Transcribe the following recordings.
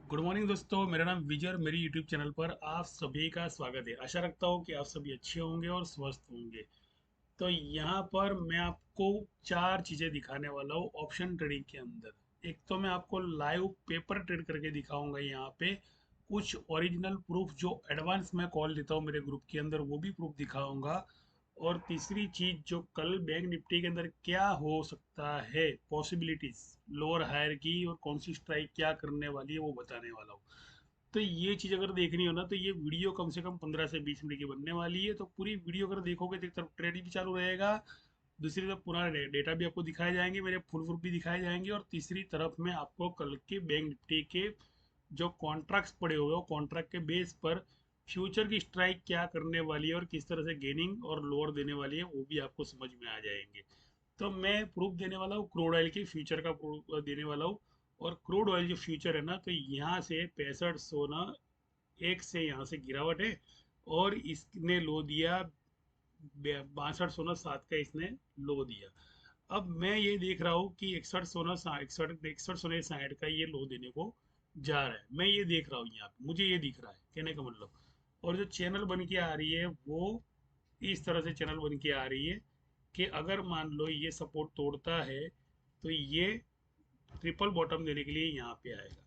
Good morning दोस्तों, मेरा नाम विजय और मेरी यूट्यूब चैनल पर आप सभी का स्वागत है। आशा रखता हूँ कि आप सभी अच्छे होंगे और स्वस्थ होंगे। तो यहाँ पर मैं आपको चार चीज़ें दिखाने वाला हूँ ऑप्शन ट्रेडिंग के अंदर। एक तो मैं आपको लाइव पेपर ट्रेड करके दिखाऊंगा यहाँ पे, कुछ ओरिजिनल प्रूफ जो एडवांस मैं कॉल देता हूँ मेरे ग्रुप के अंदर वो भी प्रूफ दिखाऊंगा। और तीसरी चीज, जो कल बैंक निफ्टी के अंदर क्या हो सकता है, पॉसिबिलिटीज लोअर हायर की और कौन सी स्ट्राइक क्या करने वाली है वो बताने वाला हूँ। तो ये चीज अगर देखनी हो ना तो ये वीडियो कम से कम 15 से 20 मिनट की बनने वाली है। तो पूरी वीडियो अगर देखोगे तो एक तरफ ट्रेड भी चालू रहेगा, दूसरी तरफ पूरा डेटा भी आपको दिखाए जाएंगे, मेरे फुल प्रूफ भी दिखाए जाएंगे, और तीसरी तरफ में आपको कल के बैंक निफ्टी के जो कॉन्ट्रैक्ट्स पड़े हुए हो कॉन्ट्रैक्ट के बेस पर फ्यूचर की स्ट्राइक क्या करने वाली है और किस तरह से गेनिंग और लोअर देने वाली है वो भी आपको समझ में आ जाएंगे। तो मैं प्रूफ देने वाला हूँ क्रूड ऑयल के फ्यूचर का प्रूफ देने वाला हूँ। और क्रूड ऑयल जो फ्यूचर है ना, तो यहाँ से 65 सोना एक से यहाँ से गिरावट है, और इसने लो दिया 62 सोना 7 का इसने लो दिया। अब मैं ये देख रहा हूँ कि 61 सोना 61 का ये लो देने को जा रहा है। मैं ये देख रहा हूँ, यहाँ पे मुझे ये दिख रहा है, कहने का मतलब। और जो चैनल बन के आ रही है वो इस तरह से चैनल बन के आ रही है कि अगर मान लो ये सपोर्ट तोड़ता है तो ये ट्रिपल बॉटम देने के लिए यहाँ पे आएगा।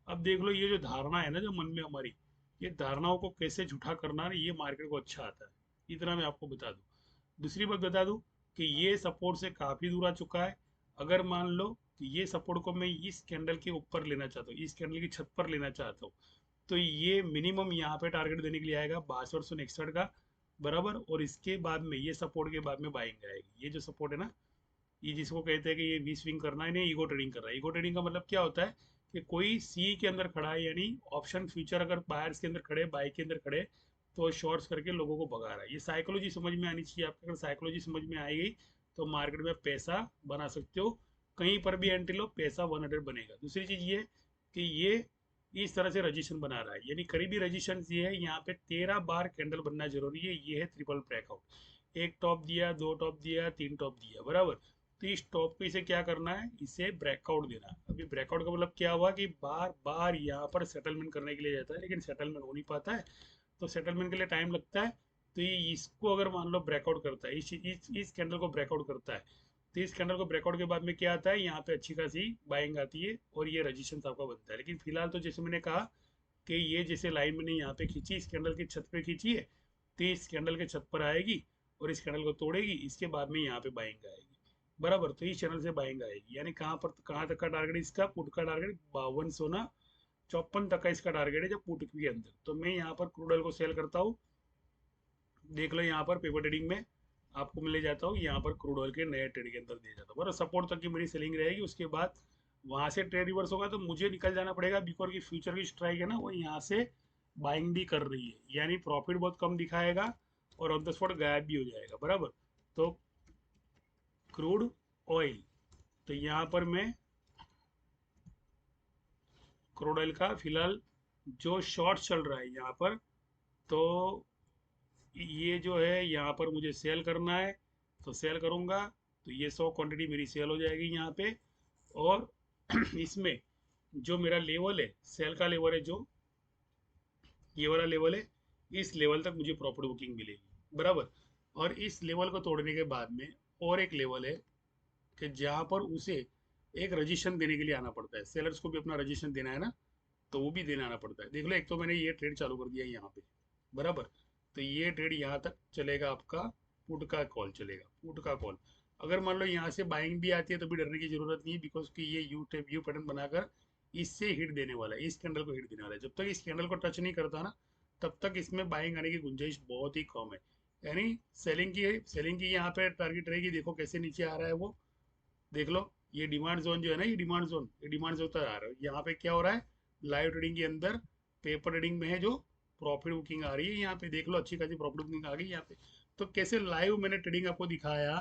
अब देख लो, ये जो धारणा है ना जो मन में हमारी, ये धारणाओं को कैसे झूठा करना है, ये मार्केट को अच्छा आता है। इतना मैं आपको बता दूं। दूसरी बात बता दूं कि ये सपोर्ट से काफी दूर आ चुका है। अगर मान लो कि ये सपोर्ट को मैं इस कैंडल के ऊपर लेना चाहता हूँ, इस कैंडल की छत पर लेना चाहता हूँ, तो ये मिनिमम यहाँ पे टारगेट देने के लिए आएगा 6261 का, बराबर। और इसके बाद में ये सपोर्ट के बाद में बाइंग आएगी। ये जो सपोर्ट है ना, ये जिसको कहते हैं कि ये वी स्विंग करना है, इन्हें ईगो ट्रेडिंग कर रहा है। ईगो ट्रेडिंग का मतलब क्या होता है कि कोई सी के अंदर खड़ा है, यानी ऑप्शन फ्यूचर अगर बायर्स के अंदर खड़े, बाई के अंदर खड़े, तो शॉर्ट्स करके लोगों को भगा रहा है। ये साइकोलॉजी समझ में आनी चाहिए आपको। अगर साइकोलॉजी समझ में आई गई तो मार्केट में पैसा बना सकते हो। कहीं पर भी एंट्री लो, पैसा 100 बनेगा। दूसरी चीज ये कि ये इस तरह से रजिस्ट्रेशन बना रहा है, यानी करीबी रजिस्ट्रेशन ये है, यहाँ पे 13 बार कैंडल बनना जरूरी है। ये है ट्रिपल ब्रेकआउट। एक टॉप दिया, दो टॉप दिया, तीन टॉप दिया, बराबर। तो इस टॉप पे इसे क्या करना है, इसे ब्रेकआउट देना है। अभी ब्रेकआउट का मतलब क्या हुआ कि बार बार यहाँ पर सेटलमेंट करने के लिए जाता है, लेकिन सेटलमेंट हो नहीं पाता है। तो सेटलमेंट के लिए टाइम लगता है। तो ये इसको अगर मान लो ब्रेकआउट करता है, इस कैंडल को ब्रेकआउट करता है, तो इस कैंडल को ब्रेकआउट के बाद में क्या आता है, यहाँ पे अच्छी खासी बाइंग आती है और ये रजिस्टेंस आपका बनता है। लेकिन फिलहाल तो जैसे मैंने कहा कि ये जैसे लाइन मैंने यहाँ पे खींची, इस कैंडल की छत पे खींची है, तो इस कैंडल के छत पर आएगी और इस कैंडल को तोड़ेगी, इसके बाद में यहाँ पे बाइंग आएगी, बराबर। तो इस चैनल से बाइंग आएगी, यानी कहाँ पर, कहाँ तक का टारगेट इसका, पुट का टारगेट 52 सोना 54 तक का इसका टारगेट है, जो पुट के अंदर। तो मैं यहाँ पर क्रूड ऑयल को सेल करता हूँ। देख लो यहाँ पर पेपर ट्रेडिंग में आपको मैं ले जाता हूँ, यहाँ पर क्रूड ऑयल के नए ट्रेड के अंदर दे जाता हूँ, बराबर। सपोर्ट तक की मेरी सेलिंग रहेगी, उसके बाद वहां से ट्रेड रिवर्स होगा तो मुझे निकल जाना पड़ेगा, बिकॉज की फ्यूचर की स्ट्राइक है ना, वो यहाँ से बाइंग भी कर रही है, यानी प्रॉफिट बहुत कम दिखाएगा और ऑन द स्पॉट गायब भी हो जाएगा, बराबर। तो क्रूड ऑयल, तो यहाँ पर मैं क्रूड ऑयल का फिलहाल जो शॉर्ट चल रहा है यहाँ पर, तो ये जो है यहाँ पर मुझे सेल करना है, तो सेल करूँगा। तो ये 100 क्वांटिटी मेरी सेल हो जाएगी यहाँ पे। और इसमें जो मेरा लेवल है, सेल का लेवल है जो ये वाला लेवल है, इस लेवल तक मुझे प्रॉफिट बुकिंग मिलेगी, बराबर। और इस लेवल को तोड़ने के बाद में और एक लेवल है कि जहाँ पर उसे एक रजिस्ट्रेशन देने के लिए आना पड़ता है, सेलर्स को भी अपना रजिस्ट्रेशन देना है ना, तो वो भी देना आना पड़ता है। देख लो, एक तो मैंने ये ट्रेड चालू कर दिया यहाँ पे, बराबर। तो ये ट्रेड यहाँ तक चलेगा आपका, पुट का कॉल चलेगा, पुट का कॉल। अगर मान लो यहाँ से बाइंग भी आती है तो भी डरने की जरूरत नहीं है, बिकॉज कि ये यू टेप यू पैटर्न बनाकर इससे हिट देने वाला है, इस कैंडल को हिट देने वाला है। जब तक इस कैंडल को टच नहीं करता ना, तब तक इसमें बाइंग आने की गुंजाइश बहुत ही कम है। यानी सेलिंग की यहाँ पे टारगेट रहेगी। देखो कैसे नीचे आ रहा है वो, देख लो। ये डिमांड जोन जो है ना, ये डिमांड जोन तक आ रहा है। यहाँ पे क्या हो रहा है, लाइव ट्रेडिंग के अंदर, पेपर ट्रेडिंग में है जो प्रॉफिट बुकिंग आ रही है, यहाँ पे देख लो अच्छी खासी प्रॉफिट बुकिंग आ गई यहाँ पे। तो कैसे लाइव मैंने ट्रेडिंग आपको दिखाया,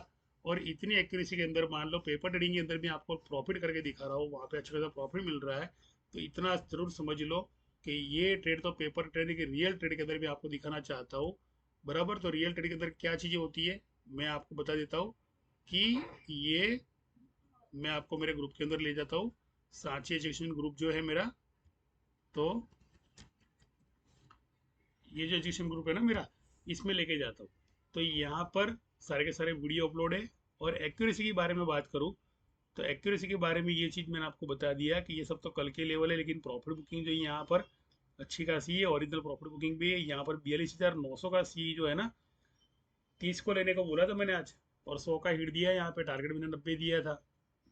और इतनी एक्यूरेसी के अंदर, मान लो पेपर ट्रेडिंग के अंदर भी आपको प्रॉफिट करके दिखा रहा हूँ, वहाँ पे अच्छा खासा प्रॉफिट मिल रहा है। तो इतना जरूर समझ लो कि ये ट्रेड तो पेपर ट्रेडिंग के रियल ट्रेड के अंदर भी आपको दिखाना चाहता हूँ, बराबर। तो रियल ट्रेड के अंदर क्या चीज़ें होती है मैं आपको बता देता हूँ कि ये, मैं आपको मेरे ग्रुप के अंदर ले जाता हूँ। सांची एजुकेशन ग्रुप जो है मेरा, तो ये जो एजुकेशन ग्रुप है ना मेरा, इसमें लेके जाता हूँ। तो यहाँ पर सारे के सारे वीडियो अपलोड है। और एक्यूरेसी के बारे में बात करूँ, तो एक्यूरेसी के बारे में ये चीज़ मैंने आपको बता दिया कि ये सब तो कल के लेवल है, लेकिन प्रॉफिट बुकिंग जो यहाँ पर अच्छी खासी है, ओरिजिनल प्रॉफिट बुकिंग भी है। यहाँ पर 42,900 का सी जो है ना, 30 को लेने को बोला था मैंने आज, और 100 का हिट दिया है। यहाँ पे टारगेट मैंने 90 दिया था।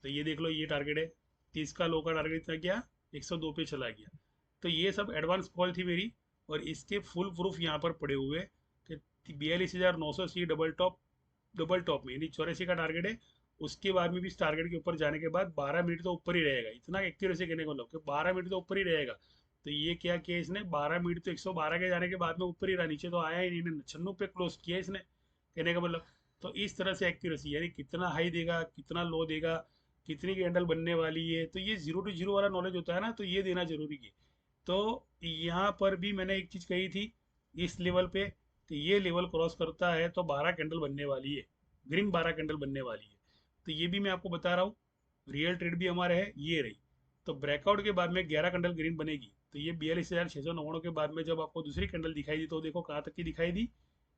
तो ये देख लो, ये टारगेट है 30 का। लो का टारगेट इतना क्या, 102 पे चला गया। तो ये सब एडवांस कॉल थी मेरी, और इसके फुल प्रूफ यहाँ पर पड़े हुए कि 42,900 सी डबल टॉप में, यानी 84 का टारगेट है। उसके बाद में भी इस टारगेट के ऊपर जाने के बाद 12 मिनट तो ऊपर ही रहेगा। इतना एक्यूरेसी कहने को मतलब कि 12 मिनट तो ऊपर ही रहेगा। तो ये क्या किया इसने, 12 मिनट तो 112 के जाने के बाद में ऊपर ही रहा, नीचे तो आया ही नहीं। 96 पे क्लोज किया इसने, कहने का मतलब। तो इस तरह से एक्यूरेसी, यानी कितना हाई देगा, कितना लो देगा, कितनी कैंडल बनने वाली है, तो ये जीरो टू जीरो वाला नॉलेज होता है ना, तो ये देना जरूरी है। तो यहाँ पर भी मैंने एक चीज़ कही थी इस लेवल पे, कि ये लेवल क्रॉस करता है तो 12 कैंडल बनने वाली है, ग्रीन 12 कैंडल बनने वाली है। तो ये भी मैं आपको बता रहा हूँ। रियल ट्रेड भी हमारे है, ये रही। तो ब्रेकआउट के बाद में 11 कैंडल ग्रीन बनेगी। तो ये 42,699 के बाद में जब आपको दूसरी कैंडल दिखाई दी, तो देखो कहाँ तक की दिखाई दी,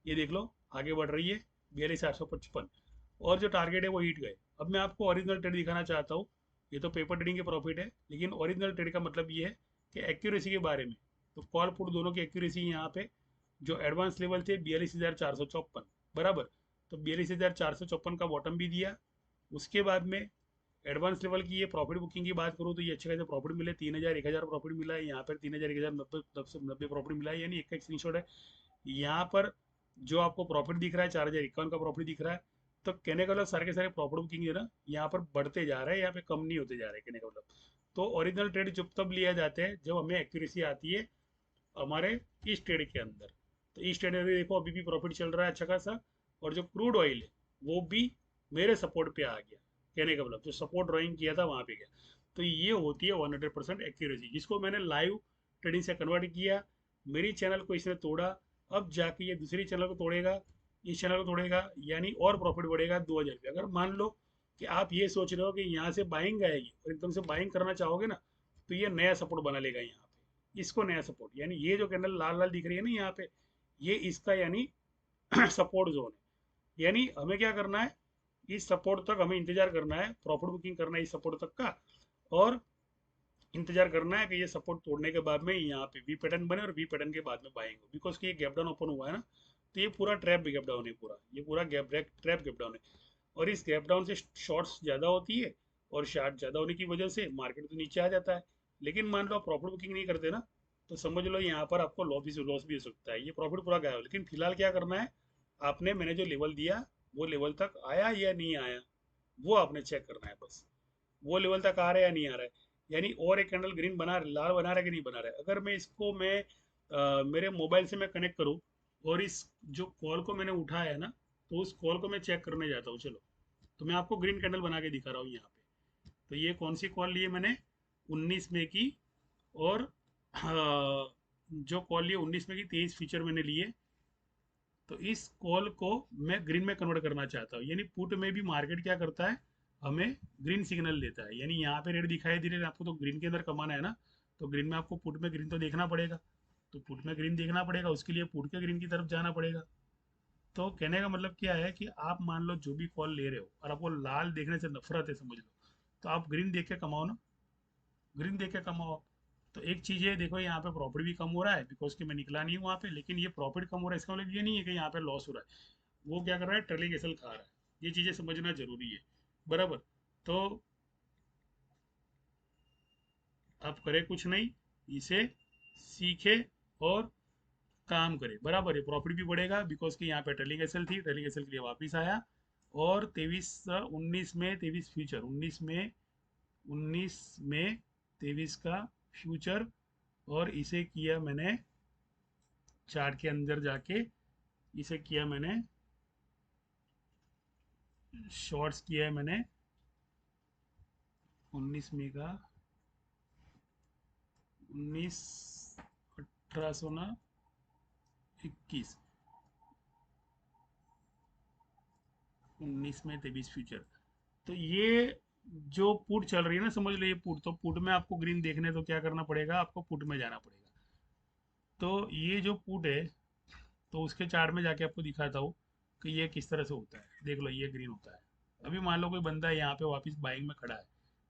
ये देख लो, आगे बढ़ रही है 42,855। और जो टारगेट है वो हिट गए। अब मैं आपको ओरिजिनल ट्रेड दिखाना चाहता हूँ। ये तो पेपर ट्रेडिंग के प्रॉफिट है, लेकिन ओरिजिनल ट्रेड का मतलब ये है कि एक्यूरेसी के बारे में। तो कॉल पुट दोनों की एक्यूरेसी यहाँ पे, जो एडवांस लेवल थे 42,454 बराबर। तो 42,454 का बॉटम भी दिया। उसके बाद में एडवांस लेवल की ये प्रॉफिट बुकिंग की बात करूँ, तो ये अच्छे खासे प्रॉफिट मिले, 3,000 1,000 प्रॉफिट मिला है। यहाँ पर 3,000 1,000 90 प्रॉफिट मिला है, यानी एक का स्क्रीनशॉट है। यहाँ पर जो आपको प्रॉफिट दिख रहा है 4,051 का प्रॉफिट दिख रहा है। तो कहने का मतलब सारे के सारे प्रॉफिट बुकिंग है ना, यहाँ पर बढ़ते जा रहे हैं, यहाँ पे कम नहीं होते जा रहे, कहने का मतलब। तो ओरिजिनल ट्रेड जब तब लिया जाता है जब हमें एक्यूरेसी आती है हमारे इस ट्रेड के अंदर। तो इस ट्रेड में देखो अभी भी प्रॉफिट चल रहा है अच्छा खासा। और जो क्रूड ऑयल है वो भी मेरे सपोर्ट पे आ गया, कहने का मतलब जो सपोर्ट ड्राइंग किया था वहां पे गया। तो ये होती है 100% एक्यूरेसी, जिसको मैंने लाइव ट्रेडिंग से कन्वर्ट किया। मेरी चैनल को इसने तोड़ा, अब जाके ये दूसरी चैनल को तोड़ेगा, इस चैनल को तोड़ेगा, यानी और प्रॉफिट बढ़ेगा 2,000 रुपये। अगर मान लो कि आप ये सोच रहे हो कि यहाँ से बाइंग आएगी और एकदम से बाइंग करना चाहोगे ना, तो ये नया सपोर्ट बना लेगा यहाँ पे, इसको नया सपोर्ट, यानी ये जो कैंडल लाल लाल दिख रही है ना यहाँ पे, ये इसका यानी सपोर्ट जोन है। यानी हमें क्या करना है, इस सपोर्ट तक हमें इंतजार करना है, प्रॉफिट बुकिंग करना है इस सपोर्ट तक का। और इंतजार करना है कि ये सपोर्ट तोड़ने के बाद में यहाँ पे वी पैटर्न बने, और वी पैटर्न के बाद में बाइंग हो, बिकॉज कि ये गैप डाउन ओपन हुआ है ना। तो ये पूरा ट्रैप गैप डाउन है, पूरा ये पूरा गैप ट्रैप गैप डाउन है। और इस गैप डाउन से शॉर्ट्स ज़्यादा होती है, और शार्ट ज़्यादा होने की वजह से मार्केट तो नीचे आ जाता है। लेकिन मान लो आप प्रॉफिट बुकिंग नहीं करते ना, तो समझ लो यहाँ पर आपको लॉस भी हो सकता है, ये प्रॉफिट पूरा गया हो। लेकिन फिलहाल क्या करना है, आपने मैंने जो लेवल दिया वो लेवल तक आया या नहीं आया, वो आपने चेक करना है बस। वो लेवल तक आ रहा है या नहीं आ रहा है, यानी और एक कैंडल ग्रीन बना लाल बना रहा है कि नहीं बना रहा है। अगर मैं इसको मेरे मोबाइल से मैं कनेक्ट करूँ, और इस जो कॉल को मैंने उठाया है ना, तो उस कॉल को मैं चेक करने जाता हूँ, चलो। तो मैं आपको ग्रीन कैंडल बना के दिखा रहा हूँ यहाँ पे। तो ये कौन सी कॉल ली है मैंने, 19 मई की। और जो कॉल ली है 19 मई की, 23 फीचर मैंने लिए। तो इस कॉल को मैं ग्रीन में कन्वर्ट करना चाहता हूँ, यानी पुट में भी मार्केट क्या करता है, हमें ग्रीन सिग्नल देता है। यानी यहाँ पे रेड दिखाई दे रही है, आपको तो ग्रीन के अंदर कमाना है ना, तो ग्रीन में आपको पुट में ग्रीन तो देखना पड़ेगा। तो पुट में ग्रीन देखना पड़ेगा, उसके लिए पुट के ग्रीन की तरफ जाना पड़ेगा। तो कहने का मतलब क्या है कि आप मान लो जो भी कॉल ले रहे हो और आपको लाल देखने से नफरत है, समझ लो, तो आप ग्रीन देख के कमाओ ना, ग्रीन देख के कमाओ। तो एक चीज़ है, देखो यहाँ पे प्रॉफिट भी कम हो रहा है, बिकॉज कि मैं निकला नहीं हूँ वहाँ पे। लेकिन ये प्रॉफिट कम हो रहा है, इसका मतलब ये नहीं है कि यहाँ पे लॉस हो रहा है। वो क्या कर रहा है, ट्रेलिंग एसएल खा रहा है। ये चीज़ें समझना जरूरी है, बराबर। तो आप करें कुछ नहीं, इसे सीखे और काम करे, बराबर है। प्रॉफिट भी बढ़ेगा, बिकॉज कि यहाँ पे ट्रेलिंग एसएल थी, ट्रेलिंग एसएल के लिए वापस आया। और 19 में 23 का फ्यूचर, और इसे किया मैंने चार्ट के अंदर जाके, इसे किया मैंने शॉर्ट्स किया है मैंने 19 मई का, 19 1800 ना 21, 19 में 23 फ्यूचर। तो ये जो पुट चल रही है ना, समझ लो ये पुट, तो पुट में आपको ग्रीन देखने तो क्या करना पड़ेगा, आपको पुट में जाना पड़ेगा। तो ये जो पुट है, तो उसके चार्ट में जाके आपको दिखाता हूँ कि ये किस तरह से होता है। देख लो ये ग्रीन होता है। अभी मान लो कोई बंदा यहाँ पे वापस बाइंग में खड़ा है,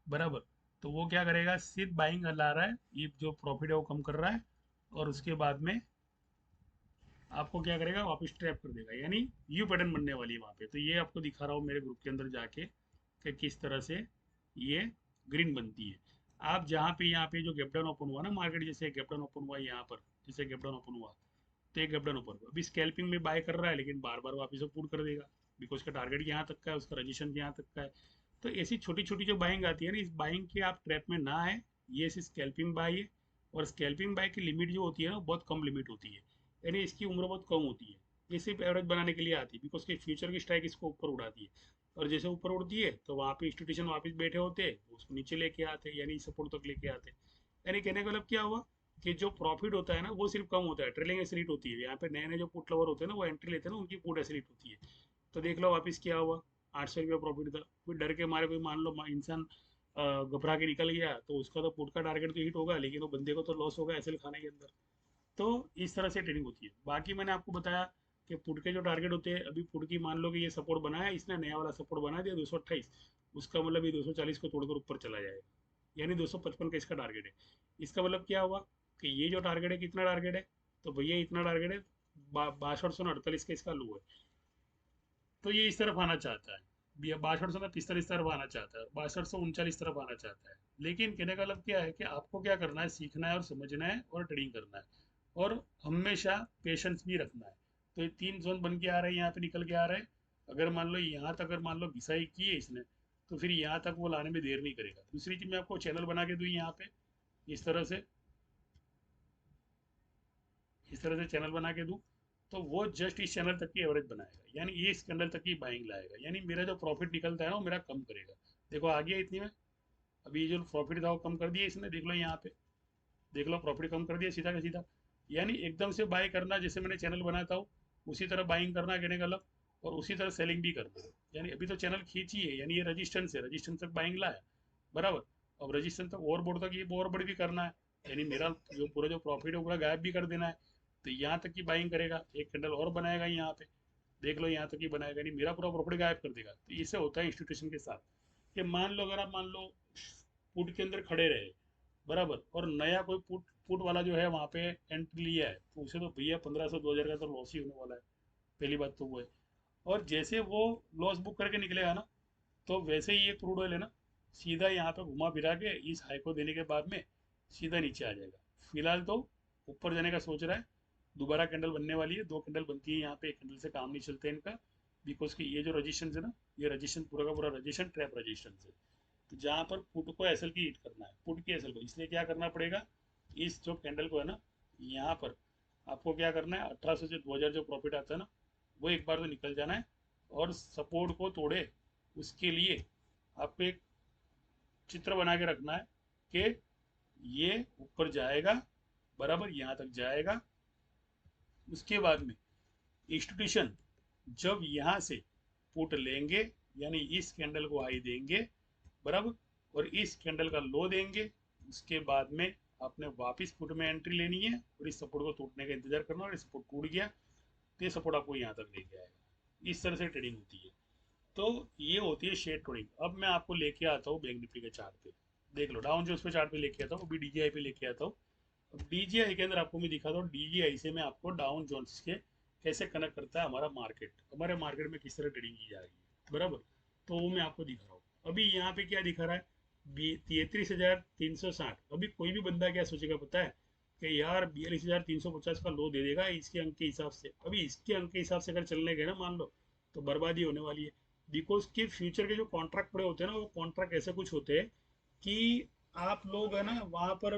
बराबर, तो वो क्या करेगा, सिर्फ बाइंग ला रहा है, ये जो प्रॉफिट है वो कम कर रहा है, और उसके बाद में आपको क्या करेगा, वापस ट्रैप कर देगा, यानी यू पैटर्न बनने वाली है वहाँ पे। तो ये आपको दिखा रहा हूँ मेरे ग्रुप के अंदर जाके कि किस तरह से ये ग्रीन बनती है। आप जहाँ पे यहाँ पे जो गैप डाउन ओपन हुआ ना मार्केट, जैसे गैप डाउन ओपन हुआ यहाँ पर, जैसे गैप डाउन ओपन हुआ, तो एक गैप डाउन ऊपर अभी स्कैल्पिंग में बाय कर रहा है, लेकिन बार बार वापस वो पुट कर देगा, बिकॉज का टारगेट यहाँ तक का है, उसका रजिस्ट्रेशन यहाँ तक का है। तो ऐसी छोटी छोटी जो बाइंग आती है ना, इस बाइंग के आप ट्रैप में ना आए। ये स्कैल्पिंग बाय है, और स्कैल्पिंग बाय की लिमिट जो होती है ना, बहुत कम लिमिट होती है, यानी इसकी उम्र बहुत कम होती है। ये सिर्फ एवरेज बनाने के लिए आती है, बिकॉज के फ्यूचर की स्ट्राइक इसको ऊपर उड़ाती है, और जैसे ऊपर उड़ती है तो वहाँ पे इंस्टीट्यूशन वापस बैठे होते हैं, उसको नीचे लेके आते हैं, यानी सपोर्ट तक लेके आते हैं। यानी कहने का मतलब क्या हुआ कि जो प्रॉफिट होता है ना वो सिर्फ कम होता है, ट्रेलिंग एसिड होती है। यहाँ पे नए नए जो पुट लवर होते हैं ना, वो एंट्री लेते हैं ना, उनकी पुट एसिड होती है। तो देख लो वापस क्या हुआ, 800 रुपया प्रॉफिट था, कोई डर के मारे, कोई मान लो इंसान घबरा के निकल गया, तो उसका तो पुट का टारगेट तो हिट होगा, लेकिन वो बंदे को तो लॉस होगा एसएल खाने के अंदर। तो इस तरह से ट्रेडिंग होती है। बाकी मैंने आपको बताया कि पुट के जो टारगेट होते हैं, अभी पुट की मान लो कि ये सपोर्ट बनाया इसने, नया वाला सपोर्ट बना दिया 228, उसका मतलब ये 240 को तोड़कर ऊपर चला जाएगा, यानी 255 का इसका टारगेट है। इसका मतलब क्या हुआ कि ये जो टारगेट है, कितना टारगेट है, तो भैया इतना टारगेट है, 6248 का इसका लो है। तो ये इस तरफ आना चाहता है भैया, 62 इस तरफ आना चाहता है, 6239 तरफ आना चाहता है। लेकिन कहने का मतलब क्या है कि आपको क्या करना है, सीखना है और समझना है और ट्रेडिंग करना है, और हमेशा पेशेंस भी रखना है। तो ये 3 जोन बन के आ रहे हैं, यहाँ पे निकल के आ रहे हैं। अगर मान लो यहाँ तक, अगर मान लो घिसाई की है इसने, तो फिर यहाँ तक वो लाने में देर नहीं करेगा। दूसरी चीज मैं आपको चैनल बना के दूँ यहाँ पे, इस तरह से, इस तरह से चैनल बना के दूँ, तो वो जस्ट इस चैनल तक की एवरेज बनाएगा, यानी ये इस कैंडल तक की बाइंग लाएगा, यानी मेरा जो प्रॉफिट निकलता है ना वो मेरा कम करेगा। देखो आ गया इतनी में, अभी ये जो प्रॉफिट था वो कम कर दिया इसने, देख लो यहाँ पे, देख लो प्रॉफिट कम कर दिया सीधा का सीधा। यानी एकदम से बाय करना, जैसे मैंने चैनल बनाता हूँ उसी तरह बाइंग करना, कहने का मतलब, और उसी तरह सेलिंग भी करना है। यानी अभी तो चैनल खींची है, यानी ये रजिस्टेंस है, रजिस्टेंस तक बाइंग लाया, बराबर। अब रजिस्टेंस तक ओवरबोर्ड तक ये ओवरबोर्ड भी करना है, यानी मेरा जो पूरा जो प्रॉफिट है पूरा गायब भी कर देना है। तो यहाँ तक की बाइंग करेगा, एक कैंडल और बनाएगा यहाँ पे, देख लो यहाँ तक ही बनाएगा, नहीं मेरा पूरा प्रॉफिट गायब कर देगा। तो इससे होता है इंस्टीट्यूशन के साथ कि मान लो, अगर आप मान लो पुट के अंदर खड़े रहे, बराबर, और नया कोई पुट पुट वाला जो है वहाँ पे एंट्री लिया है, तो उसे तो भैया 1500 2000 का तो लॉस ही होने वाला है। पहली बात तो वो है। और जैसे वो लॉस बुक करके निकलेगा ना, तो वैसे ही ये क्रूड ऑयल है ना, सीधा यहाँ पे घुमा फिरा के इस हाई को देने के बाद में सीधा नीचे आ जाएगा। फिलहाल तो ऊपर जाने का सोच रहा है, दोबारा कैंडल बनने वाली है, 2 कैंडल बनती है यहाँ पे, एक कैंडल से काम नहीं चलते इनका, बिकॉज कि ये जो रजिस्टेंस है ना, ये रजिस्टेंस पूरा का पूरा रजिस्टेंस ट्रैप रजिस्टेंस है। तो जहाँ पर पुट को एसएल की हिट करना है, पुट की एसएल को, इसलिए क्या करना पड़ेगा, इस जो कैंडल को है ना, यहाँ पर आपको क्या करना है, 1800 से 2000 जो प्रॉफिट आता है ना, वो एक बार तो निकल जाना है, और सपोर्ट को तोड़े उसके लिए आपको एक चित्र बना के रखना है कि ये ऊपर जाएगा, बराबर यहाँ तक जाएगा। उसके बाद में इंस्टीट्यूशन जब यहाँ से पुट लेंगे, यानी इस कैंडल को हाई देंगे, बराबर, और इस कैंडल का लो देंगे, उसके बाद में आपने वापस पुट में एंट्री लेनी है, और इस सपोर्ट को टूटने का इंतजार करना, और सपोर्ट टूट गया तो ये सपोर्ट आपको यहाँ तक लेके आएगा। इस तरह से ट्रेडिंग होती है। तो ये होती है शेयर ट्रेडिंग। अब मैं आपको लेके आता हूँ बैंक निफ्टी के चार्ट पे, देख लो डाउन जोन्स पे चार्ट पे लेके आता हूँ, अभी डीजीआई पे लेके आता हूँ। अब डीजीआई के अंदर आपको मैं दिखाता हूँ, डीजीआई से मैं आपको डाउन जोन्स के कैसे कनेक्ट करता है हमारा मार्केट, हमारे मार्केट में किस तरह ट्रेडिंग की जा रही है, बराबर। तो वो मैं आपको दिखा रहा हूँ। अभी यहाँ पे क्या दिखा रहा है, 33,360। अभी कोई भी बंदा क्या सोचेगा पता है, कि यार 42,350 का लो दे देगा इसके अंक के हिसाब से। अभी इसके अंक के हिसाब से अगर चलने गए ना मान लो, तो बर्बादी होने वाली है। बिकॉज के फ्यूचर के जो कॉन्ट्रैक्ट पड़े होते हैं ना, वो कॉन्ट्रैक्ट ऐसे कुछ होते हैं कि आप लोग है ना वहाँ पर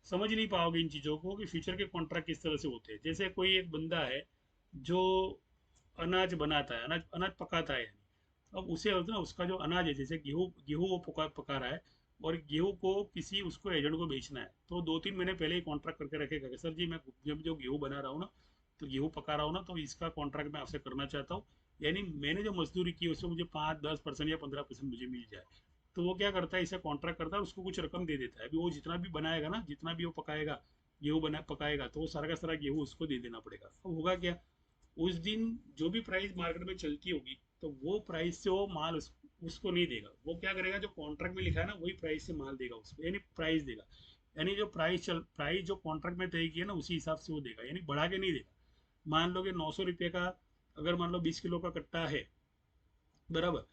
समझ नहीं पाओगे इन चीज़ों को, कि फ्यूचर के कॉन्ट्रैक्ट किस तरह से होते हैं। जैसे कोई एक बंदा है जो अनाज बनाता है, अनाज अनाज पकाता है, अब उसे होता है ना, उसका जो अनाज है, जैसे गेहूँ गेहूँ वो पका रहा है, और गेहूँ को किसी उसको एजेंट को बेचना है, तो 2-3 महीने पहले ही कॉन्ट्रैक्ट करके रखेगा कि सर जी मैं जब जो गेहूँ बना रहा हूँ ना, तो गेहूँ पका रहा हूँ ना, तो इसका कॉन्ट्रैक्ट मैं आपसे करना चाहता हूँ, यानी मैंने जो मजदूरी की उसमें मुझे 5-10% या 15% मुझे मिल जाए, तो वो क्या करता है, इसे कॉन्ट्रैक्ट करता है, उसको कुछ रकम दे देता है। अभी वो जितना भी बनाएगा ना, जितना भी वो पकाएगा, गेहूँ बना पकाएगा, तो वो सारा का सारा गेहूँ उसको दे देना पड़ेगा। अब होगा क्या, उस दिन जो भी प्राइस मार्केट में चलती होगी, तो वो प्राइस से वो माल उसको नहीं देगा। वो क्या करेगा, जो कॉन्ट्रैक्ट में लिखा है ना वही प्राइस से माल देगा उसको, यानी प्राइस देगा। यानी जो प्राइस जो कॉन्ट्रैक्ट में तय की है ना, उसी हिसाब से वो देगा, यानी बढ़ा के नहीं देगा। मान लो कि 900 रुपये का, अगर मान लो 20 किलो का कट्टा है, बराबर,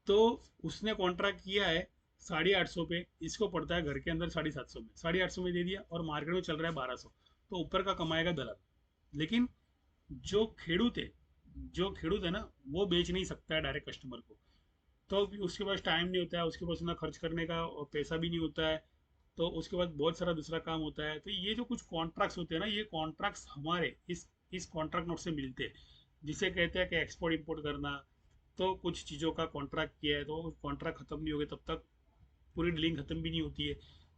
तो उसने कॉन्ट्रैक्ट किया है 850 पे, इसको पड़ता है घर के अंदर 750 में, 850 में दे दिया, और मार्केट में चल रहा है 1200, तो ऊपर का कमाएगा दलाल। लेकिन जो खेडूत है जो खेडूत है ना, वो बेच नहीं सकता है डायरेक्ट कस्टमर को। तो उसके पास टाइम नहीं होता है, उसके पास ना खर्च करने का और पैसा भी नहीं होता है, तो उसके बाद बहुत सारा दूसरा काम होता है। तो ये जो कुछ कॉन्ट्रैक्ट्स होते हैं ना, ये कॉन्ट्रैक्ट्स हमारे इस कॉन्ट्रैक्ट नोट से मिलते हैं, जिसे कहते हैं कि एक्सपोर्ट इंपोर्ट करना। तो कुछ चीज़ों का कॉन्ट्रैक्ट किया है, तो कॉन्ट्रैक्ट खत्म नहीं हो गए तब तक पूरी डीलिंग खत्म भी नहीं होती है।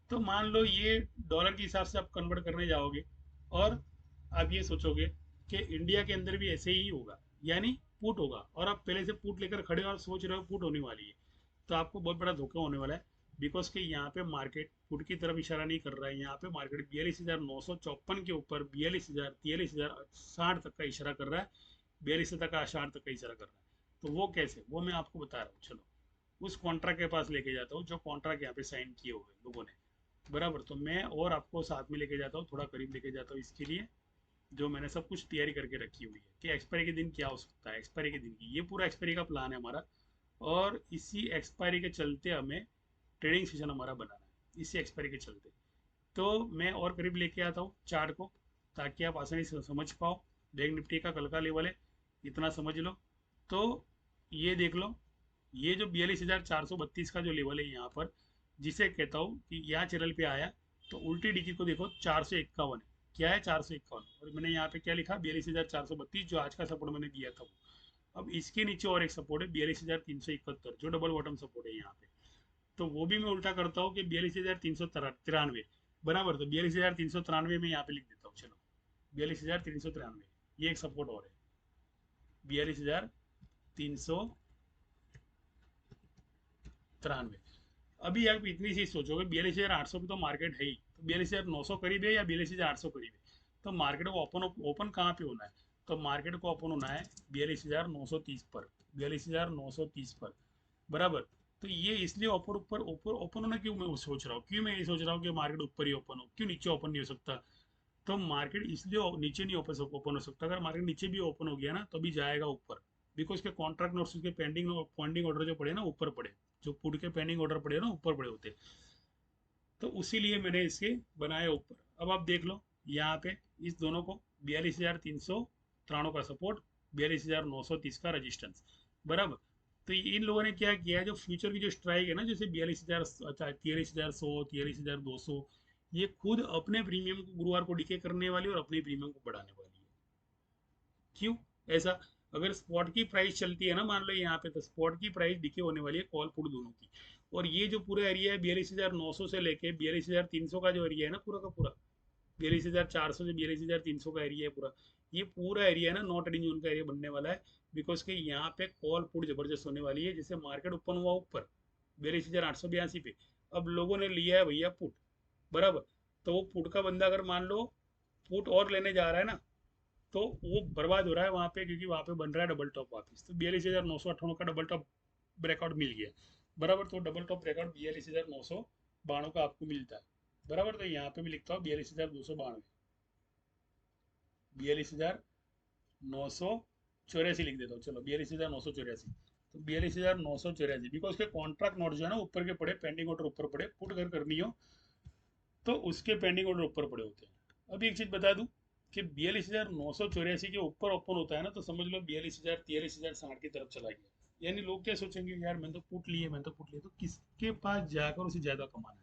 तो मान लो ये डॉलर के हिसाब से आप कन्वर्ट करने जाओगे, और आप ये सोचोगे कि इंडिया के अंदर भी ऐसे ही होगा, यानी पुट होगा, और आप पहले से पुट लेकर खड़े हो और सोच रहे हो पुट होने वाली है, तो आपको बहुत बड़ा धोखा होने वाला है। बिकॉज कि यहाँ पे मार्केट पुट की तरफ इशारा नहीं कर रहा है, यहाँ पे मार्केट 42,954 के ऊपर 42,000 43,060 तक का इशारा कर रहा है, 42,060 तक का इशारा कर रहा है। तो वो कैसे, वो मैं आपको बता रहा हूँ, चलो उस कॉन्ट्रैक्ट के पास लेके जाता हूँ, जो कॉन्ट्रैक्ट यहाँ पे साइन किए हुए लोगों ने, बराबर। तो मैं और आपको साथ में लेके जाता हूँ, थोड़ा करीब लेके जाता हूँ इसके लिए, जो मैंने सब कुछ तैयारी करके रखी हुई है कि एक्सपायरी के दिन क्या हो सकता है, एक्सपायरी के दिन की ये पूरा एक्सपायरी का प्लान है हमारा। और इसी एक्सपायरी के चलते हमें ट्रेडिंग सेशन हमारा बनाना है, इसी एक्सपायरी के चलते। तो मैं और करीब लेके आता हूँ चार्ट को, ताकि आप आसानी से समझ पाओ। बैंक निफ्टी का कल का लेवल है, इतना समझ लो। तो ये देख लो, ये जो 42,432 का जो लेवल है यहाँ पर, जिसे कहता हूँ कि यहाँ चैनल पे आया, तो उल्टी डिग्री को देखो 451 है। क्या है, 451, और मैंने यहाँ पे क्या लिखा, 42,432, जो आज का सपोर्ट मैंने दिया था वो। अब इसके नीचे और एक सपोर्ट है 42,371, जो डबल बॉटम सपोर्ट है यहाँ पे। तो वो भी मैं उल्टा करता हूँ कि 42,393, बराबर। तो 42,393 में यहाँ पे लिख देता हूँ, चलो 42,393, ये एक सपोर्ट और है, 42,393। अभी आप इतनी चीज सोचोगे, 42,800 पे तो मार्केट है ही, तो 42,900 करीब है या 42,800 करीब है, तो मार्केट को ओपन ओपन कहाँ पे होना है, तो मार्केट को ओपन होना है 42,930 पर, 42,930 पर, बराबर। तो ये इसलिए ऊपर ऊपर ऊपर ओपन होना क्यों मैं सोच रहा हूँ, क्यों मैं ये सोच रहा हूँ कि मार्केट ऊपर ही ओपन हो, क्यों नीचे ओपन नहीं हो सकता। तो मार्केट इसलिए नीचे नहीं ओपन हो सकता, अगर मार्केट नीचे भी ओपन हो गया ना तो भी जाएगा ऊपर। बिकॉज के कॉन्ट्रैक्ट नोट्स के पेंडिंग ऑर्डर जो पड़े ना ऊपर पड़े, जो पुट के पेंडिंग ऑर्डर पड़े ना ऊपर पड़े होते, तो उसी लिए मैंने इसके बनाए ऊपर। अब आप देख लो यहाँ पे इस दोनों को, 42,393 का सपोर्ट, 42,930 का रजिस्टेंस, बराबर। तो इन लोगों ने क्या किया है, जो फ्यूचर की जो स्ट्राइक है ना, जैसे 42,000, 43,100, 43,200, ये खुद अपने प्रीमियम को गुरुवार को डिके करने वाली और अपने प्रीमियम को बढ़ाने वाली है। क्यों ऐसा, अगर स्पॉट की प्राइस चलती है ना, मान लो यहाँ पे, तो स्पॉट की प्राइस डिके होने वाली है कॉल पुट दोनों की। और ये जो पूरा एरिया है 42,900 से लेके 42,300 का जो एरिया है ना, पूरा का पूरा 42,400 से 42,300 का एरिया है पूरा, ये पूरा एरिया है ना नॉट एडिंग जोन का एरिया बनने वाला है। बिकॉज के यहाँ पे कॉल पुट जबरदस्त होने वाली है, जैसे मार्केट ओपन हुआ ऊपर 42,882 पे, अब लोगों ने लिया है भैया पुट, बराबर। तो वो पुट का बंदा अगर मान लो पुट और लेने जा रहा है ना, तो वो बर्बाद हो रहा है वहाँ पे, क्योंकि वहाँ पे बन रहा है डबल टॉप वापस। तो 42,998 का डबल टॉप ब्रेकआउट मिल गया, बराबर। तो डबल टॉप ब्रेकआउट 42,992 का आपको मिलता है, बराबर। तो यहाँ पे भी लिखता हूँ 42,292, 42,984 लिख देता हूँ, चलो 42,984। तो 42,984, बिकॉज के कॉन्ट्रैक्ट नोट जो है ना ऊपर के पड़े, पेंडिंग ऑर्डर ऊपर पड़े, पुट अगर करनी हो तो उसके पेंडिंग ऑर्डर ऊपर पड़े होते हैं। अभी एक चीज बता दूं कि 42,984 के ऊपर ओपन होता है ना, तो समझ लो 42,000 43,060 की तरफ चला गया। यानी लोग क्या सोचेंगे, यार मैंने तो पुट लिए, मैंने तो पुट लिए, तो किसके पास जाकर उसे ज्यादा कमाना है।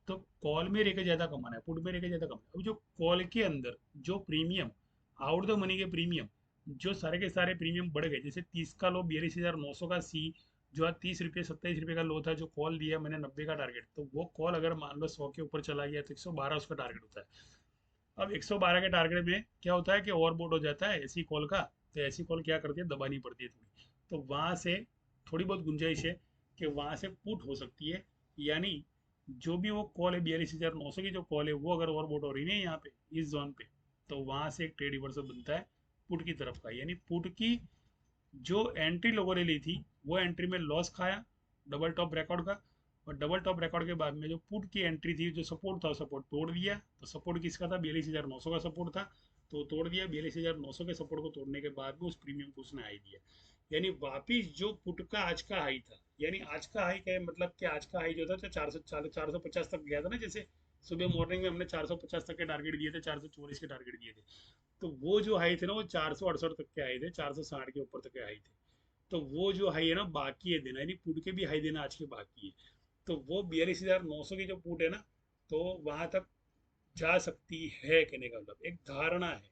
तो कॉल में रहकर ज्यादा कमाना है, पुट में रहकर ज्यादा कमाना है। अब जो कॉल के अंदर जो प्रीमियम, आउट द मनी के प्रीमियम, जो सारे के सारे प्रीमियम बढ़ गए, जैसे 30 का लो 42,900 का सी, जो आज 30 रुपये 27 रुपये का लो था, जो कॉल दिया मैंने 90 का टारगेट, तो वो कॉल अगर मान लो 100 के ऊपर चला गया तो 112 उसका टारगेट होता है। अब 112 के टारगेट में क्या होता है कि ओवरबोट हो जाता है ऐसी कॉल का, तो ऐसी कॉल क्या करती है, दबानी पड़ती है थोड़ी। तो वहां से थोड़ी बहुत गुंजाइश है कि वहां से पुट हो सकती है, यानी जो भी वो कॉल है 42,900 की जो कॉल है वो अगर ओवरबॉट हो रही है यहाँ पे इस जोन पे, तो वहां से एक ट्रेड रिवर्सल बनता है पुट की तरफ का, यानी पुट की जो एंट्री लोगों ने ली थी वो एंट्री में लॉस खाया डबल टॉप ब्रेकआउट का, और डबल टॉप ब्रेकआउट के बाद में जो पुट की एंट्री थी, जो सपोर्ट था सपोर्ट तोड़ दिया। तो सपोर्ट किसका था, 42,900 का सपोर्ट था, तो तोड़ दिया। 42,900 के सपोर्ट को तोड़ने के बाद में उस प्रीमियम को उसने हाई दिया, यानी वापिस जो पुट का आज का हाई था, यानी आज का हाई क्या है, मतलब कि आज का हाई जो था 450 तक गया था ना, जैसे सुबह मॉर्निंग में हमने 450 तक के टारगेट दिए थे, 444 के टारगेट दिए थे। तो वो जो हाई थे ना वो 468 तक के हाई थे, 460 के ऊपर तक के हाई थे। तो वो जो हाई है ना बाकी है देना, यानी पुट के भी हाई देना आज के बाकी है। तो वो 42,900 की जो पुट है ना, तो वहां तक जा सकती है, कहने का मतलब एक धारणा है।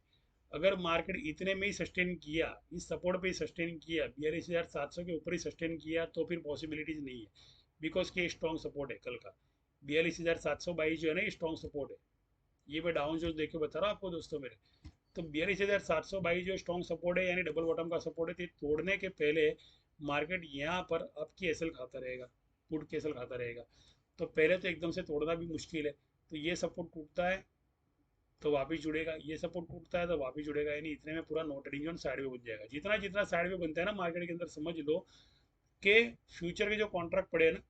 अगर मार्केट इतने में ही सस्टेन किया, इस सपोर्ट पे ही सस्टेन किया, 42,700 के ऊपर ही सस्टेन किया, तो फिर पॉसिबिलिटीज नहीं है, बिकॉज के स्ट्रॉन्ग सपोर्ट है कल का। 42,722 जो है ना, स्ट्रॉन्ग सपोर्ट है। ये मैं डाउन जो देख के बता रहा हूँ आपको दोस्तों मेरे। तो 42,722 जो स्ट्रॉन्ग सपोर्ट है, यानी डबल बॉटम का सपोर्ट है, तो तोड़ने के पहले मार्केट यहाँ पर आपकी एसएल खाता रहेगा, पुट की एसएल खाता रहेगा। तो पहले तो एकदम से तोड़ना भी मुश्किल है। तो ये सपोर्ट टूटता है तो वापस जुड़ेगा, ये सपोर्ट टूटता है तो वापस जुड़ेगा, यानी इतने में पूरा नो ट्रेडिंग जोन साइड में बन जाएगा। जितना जितना साइड में बनता है ना मार्केट के अंदर, समझ लो कि फ्यूचर के जो कॉन्ट्रैक्ट पड़े हैं ना,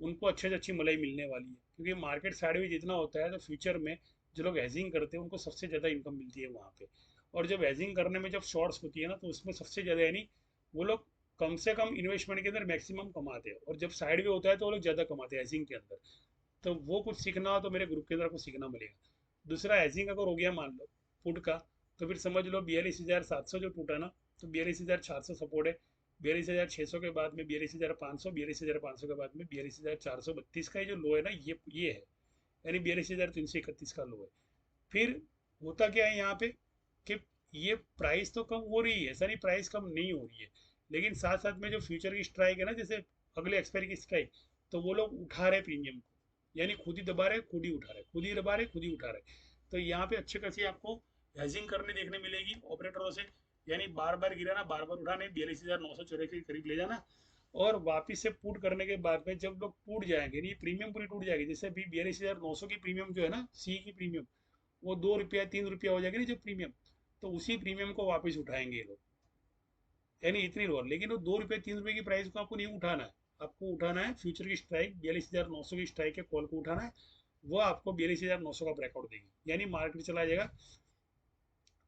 उनको अच्छे से अच्छी मलाई मिलने वाली है, क्योंकि मार्केट साइड में जितना होता है तो फ्यूचर में जो लोग हेजिंग करते हैं उनको सबसे ज़्यादा इनकम मिलती है वहाँ पे। और जब हेजिंग करने में जब शॉर्ट्स होती है ना, तो उसमें सबसे ज़्यादा, यानी वो लोग कम से कम इन्वेस्टमेंट के अंदर मैक्सिमम कमाते हैं, और जब साइड में होता है तो वो लोग ज़्यादा कमाते हैं हेजिंग के अंदर। तो वो कुछ सीखना हो तो मेरे ग्रुप के अंदर आपको सीखना मिलेगा। दूसरा, हेजिंग अगर हो गया मान लो पुट का, तो फिर समझ लो 42,700 जो टूटा ना, तो 42,400 सपोर्ट है। 42,600 के बाद में 42,500, 42,500 के बाद में 42,432 का जो लो है ना, ये है, यानी 42,331 का लो है। फिर होता क्या है यहाँ पे कि ये प्राइस तो कम हो रही है, ऐसा नहीं प्राइस कम नहीं हो रही है, लेकिन साथ साथ में जो फ्यूचर की स्ट्राइक है ना, जैसे अगले एक्सपायरी की स्ट्राइक, तो वो लोग उठा रहे प्रीमियम को, यानी खुद ही दबा रहे, खुद ही उठा रहे, खुद ही दबा रहे, खुद ही उठा रहे। तो यहाँ पे अच्छी खासी आपको हेजिंग करने देखने मिलेगी ऑपरेटरों से, यानी बार बार गिराना, बार बार उठाने, 42,984 के करीब ले जाना, और वापिस से पुट करने के बाद में जब लोग टूट जाएंगे, नहीं प्रीमियम पूरी टूट जाएगी, जैसे अभी 42,900 की प्रीमियम जो है ना, सी की प्रीमियम, वो 2 रुपया 3 रुपया हो जाएगी ना जब प्रीमियम, तो उसी प्रीमियम को वापस उठाएंगे ये लोग, यानी इतनी लोअर। लेकिन वो 2 रुपये 3 रुपये की प्राइस को आपको नहीं उठाना है, आपको उठाना है फ्यूचर की स्ट्राइक 42,900 की स्ट्राइक के कॉल को उठाना है। वो आपको 42,900 का ब्रेकआउट देगी, यानी मार्केट चला जाएगा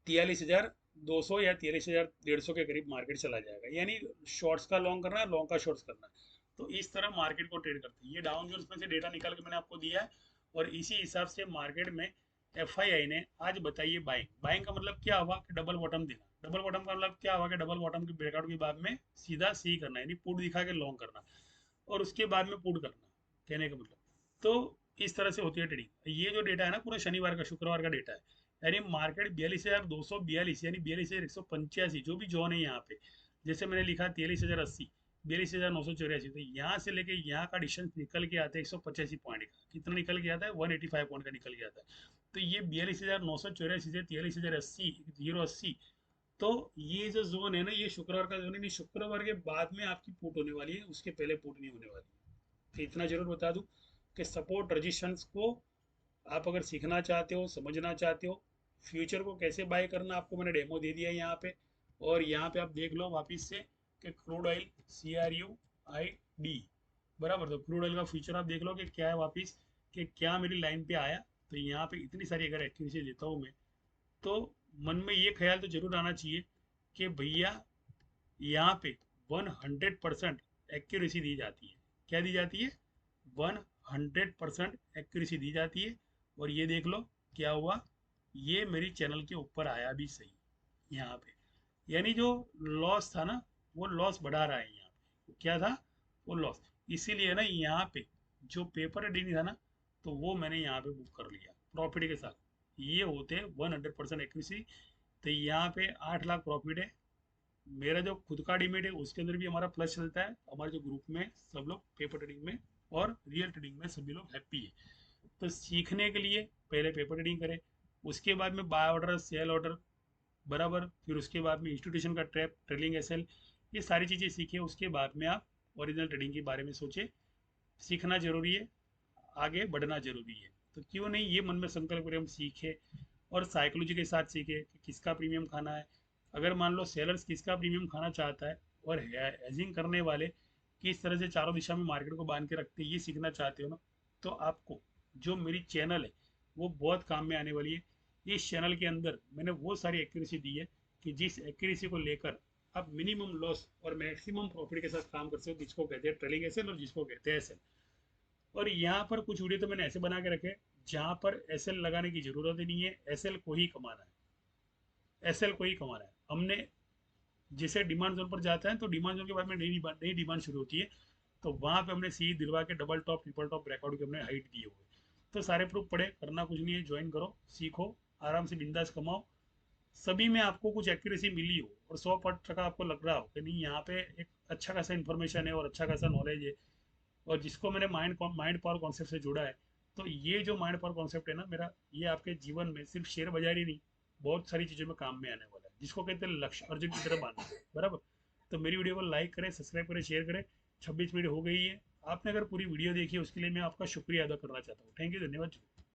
43,200 या 43,150 के करीब मार्केट चला जाएगा, यानी शॉर्ट्स का लॉन्ग करना है, लॉन्ग का शॉर्ट्स करना है। तो इस तरह मार्केट को ट्रेड करते हैं। ये डाउन जोन्स में से डेटा निकाल के मैंने आपको दिया है, और इसी हिसाब से मार्केट में एफआईआई ने आज बताइए बाइंग। बाइंग का मतलब क्या हुआ कि डबल बॉटम देना, डबल बॉटम का मतलब क्या हुआ कि डबल बॉटम के ब्रेकआउट के बाद में सीधा सी करना, यानी पुट दिखा के लॉन्ग करना, और उसके बाद में पुट करना, कहने का मतलब। तो इस तरह से होती है ट्रेडिंग। ये जो डेटा है ना पूरा शनिवार का शुक्रवार का डेटा है, यानी मार्केट 42,242, यानी 42,185 जो भी जोन है यहाँ पे, जैसे मैंने लिखा 43,080, 42,984, तो यहाँ से लेके यहाँ का डिस्टेंस निकल के आता है 185 पॉइंट का। कितना निकल के आता है, 185 पॉइंट का निकल के आता है। तो ये 42,984 से 43,080, 080, तो ये जो जोन है ना, ये शुक्रवार का जोन है, नहीं शुक्रवार के बाद में आपकी पुट होने वाली है, उसके पहले पुट नहीं होने वाली है। तो इतना जरूर बता दूं कि सपोर्ट रजिस्टेंस को आप अगर सीखना चाहते हो, समझना चाहते हो, फ्यूचर को कैसे बाय करना, आपको मैंने डेमो दे दिया है यहाँ पे। और यहाँ पे आप देख लो वापिस से कि क्रूड ऑयल CRUID बराबर, तो क्रूड ऑयल का फ्यूचर आप देख लो कि क्या है वापिस, कि क्या मेरी लाइन पे आया। तो यहाँ पे इतनी सारी अगर एक्यूरेसी देता हूँ मैं, तो मन में ये ख्याल तो जरूर आना चाहिए कि भैया यहाँ पे 100% एक्यूरेसी दी जाती है। क्या दी जाती है, 100% एक्यूरेसी दी जाती है। और ये देख लो क्या हुआ, ये मेरी चैनल के ऊपर आया भी सही यहाँ पे, यानी जो लॉस था ना, वो लॉस बढ़ा रहा है यहाँ पे, क्या था वो लॉस। इसीलिए ना यहाँ पे जो पेपर रीडिंग था ना, तो वो मैंने यहाँ पे बुक कर लिया प्रॉफिट के साथ। ये होते हैं 100% एक्यूरेसी। तो यहाँ पे 8 लाख प्रॉफिट है। मेरा जो खुद का डिमेट है उसके अंदर भी हमारा प्लस चलता है, हमारे जो ग्रुप में सब लोग पेपर ट्रेडिंग में और रियल ट्रेडिंग में सभी लोग हैप्पी है। तो सीखने के लिए पहले पेपर ट्रेडिंग करें, उसके बाद में बाय ऑर्डर सेल ऑर्डर बराबर। फिर उसके बाद में इंस्टीट्यूशन का ट्रैप, ट्रेलिंग एसएल, ये सारी चीज़ें सीखे। उसके बाद में आप ओरिजिनल ट्रेडिंग के बारे में सोचे। सीखना जरूरी है, आगे बढ़ना जरूरी है। तो क्यों नहीं ये मन में संकल्प करें हम सीखे, और साइकोलॉजी के साथ सीखे कि किसका प्रीमियम खाना है। अगर मान लो सेलर्स किसका प्रीमियम खाना चाहता है, और हेजिंग करने वाले किस तरह से चारों दिशा में मार्केट को बांध के रखते हैं, ये सीखना चाहते हो ना, तो आपको जो मेरी चैनल है वो बहुत काम में आने वाली है। इस चैनल के अंदर मैंने वो सारी एक्यूरेसी दी है कि जिस एक्यूरेसी को लेकर आप मिनिमम लॉस और मैक्सिमम प्रॉफिट के साथ काम कर सकते हो, जिसको कहते हैं ट्रेलिंग एसएल और जिसको कहते हैं एसएल। और यहाँ पर कुछ वीडियो तो मैंने ऐसे बना के रखे जहाँ पर एसएल लगाने की जरूरत ही नहीं है, एसएल को ही कमाना है, एसएल को ही कमाना है। हमने जैसे डिमांड जोन पर जाता है तो डिमांड जोन के बाद में नई डिमांड शुरू होती है, तो वहां पे हमने सी दिलवा के double top triple top breakout के हमने हाइट दिए हुए। तो सारे प्रूफ पड़े, करना कुछ नहीं है, ज्वाइन करो, सीखो, आराम से बिंदास कमाओ। सभी में आपको कुछ एक्यूरेसी मिली हो और 100% आपको लग रहा हो कि नहीं यहाँ पे एक अच्छा खासा इन्फॉर्मेशन है और अच्छा खासा नॉलेज है, और जिसको मैंने माइंड पावर कॉन्सेप्ट से जुड़ा है, तो ये जो माइंड पावर कॉन्सेप्ट है ना मेरा, ये आपके जीवन में सिर्फ शेयर बाजार ही नहीं, बहुत सारी चीज़ों में काम में आने वाला है, जिसको कहते हैं लक्ष्य अर्जुन की तरह मानना। बराबर। तो मेरी वीडियो को लाइक करें, सब्सक्राइब करें, शेयर करें। 26 मिनट हो गई है, आपने अगर पूरी वीडियो देखी है उसके लिए मैं आपका शुक्रिया अदा करना चाहता हूँ। थैंक यू, धन्यवाद।